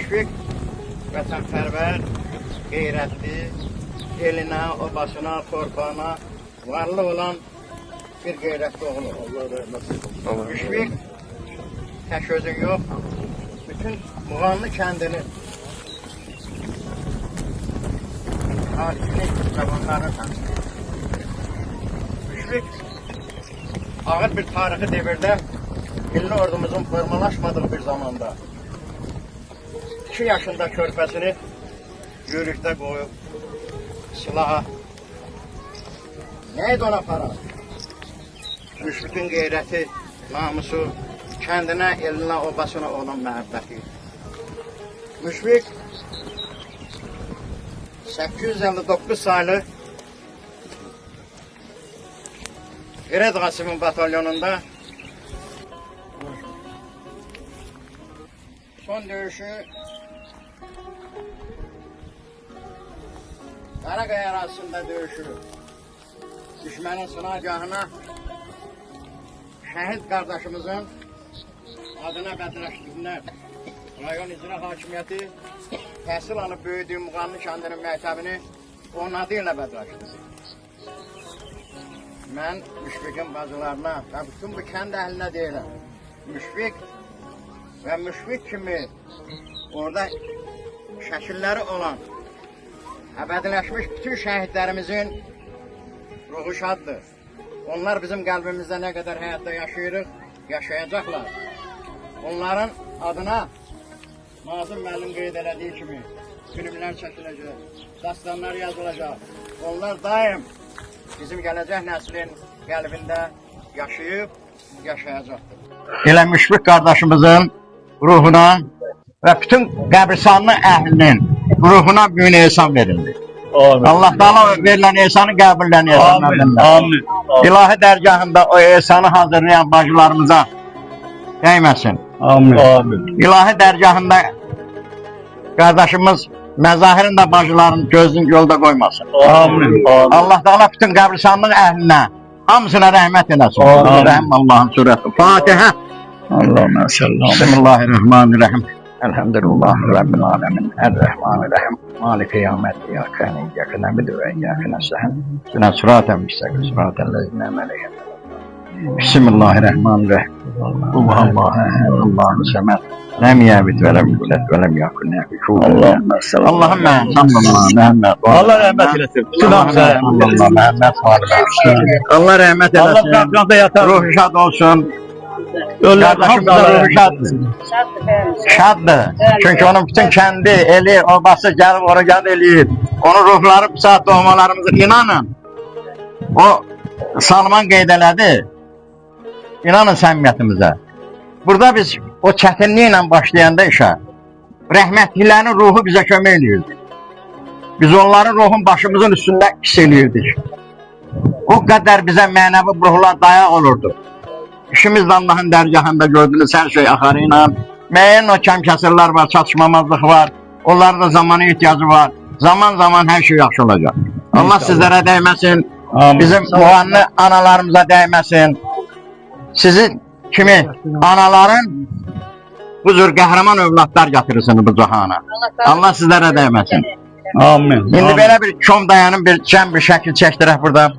Müşfiq vətənpərvər, qeyrətli, elinə, obasına, torpağına varlı olan bir qeyrətli oğlu. Allah rəhmət eylesin. Müşfiq tək özün yox, bütün Muğanlı kəndini tarixini, cavanlarını tanıyır. Müşfiq ağır bir tarixi devirdə milli ordumuzun formalaşmadığı bir zamanda 2 yaşında körpəsini yürükdə qoyub silaha neydi ona para? Müşfiqin qeyrəti, namusu, kəndinə, elinə, obasına olan məhəbbəti. Müşfiq 859 saylı Qeyrət Qasımın batalyonunda son döyüşü Qaraqaya arasında döyüşü düşmənin sınagahına şəhid qardaşımızın adına bədləşdirdilər. Rayon İcra Hakimiyyəti təhsil alıb böyüdüyü Muğanlı kəndinin məktəbini onun adı ilə bədləşdirdi. Mən Müşfiqin bacılarına və bütün bu kənd əhlinə deyirəm. Müşfiq və Müşfiq kimi orada şəkilləri olan əbədiləşmiş bütün şəhidlərimizin ruhu şaddır. Onlar bizim qəlbimizdə nə qədər həyatda yaşayırıq, yaşayacaqlar. Onların adına Nazım müəllim qeyd elədiyi kimi filmlər çəkiləcək, dastanlar yazılacaq. Onlar daim bizim gələcək nəslin qəlbində yaşayıb, yaşayacaqdır. Elə Müşfiq qardaşımızın ruhuna və bütün qəbristanlı əhlinin ruhuna büyük ehsan verildi. Allah Teala verilen ehsanı qəbullen ehsanlarından. Amin. İlahi dərgahında o ehsanı hazırlayan bacılarımıza değməsin. Amin. İlahi dərgahında kardeşimiz məzahirində bacıların gözünü yolda koymasın. Amin. Allah Teala bütün qəbristanlıq əhlinə hamısına rəhmət eləsin. Rəhəm Allah'ın surəti. Fatiha. Allahümme sallallahu. Bismillahirrahmanirrahim. Elhamdülillahi Rabbil alemin. Errahmanirrahim. Maliki yevmet iyyâke na'budu ve iyyâke nestaîn. İhdinas sıratal müstakîm. Sıratal lezîne en'amte. Bismillahirrahmanirrahim. Allahu ehad. Allahu samed. Lem yelid ve lem yulad ve lem yekun lahu kufuven ahad. Allahümme Muhammed. Allah rahmet eylesin. Allah rahmet eylesin. Ruhu şad olsun. Kardeşimiz ruhu şaddır. Şaddır. Çünkü onun bütün kendi eli, obası gelip onu yad eləyir. Onun ruhları bu saat doğmalarımızı inanın. O Salman qeyd elədi. İnanın səmimiyyətimizə. Burada biz o çətinliklə başlayanda işə, rəhmətlilərin ruhu bizə kömək eləyirdi. Biz onların ruhun başımızın üstündə hiss eləyirdik. O qədər bizə mənəvi ruhlar dayaq olurdu. İşimiz de Allah'ın dərgahında gördünüz her şey axarıyla. Müəyyən o kəmkəsirlər var, çatışmamazlıq var. Onların da zamana ihtiyacı var. Zaman zaman her şey yaxşı olacaq. Allah sizlərə dəyməsin. Bizim Muğanlı analarımıza dəyməsin. Sizin kimi anaların bu cür qəhrəman övladlar getirirsin bu cahana. Allah sizlərə dəyməsin. Amin. İndi belə bir çom dayanın, bir cəm bir şəkil çəkdirək burada.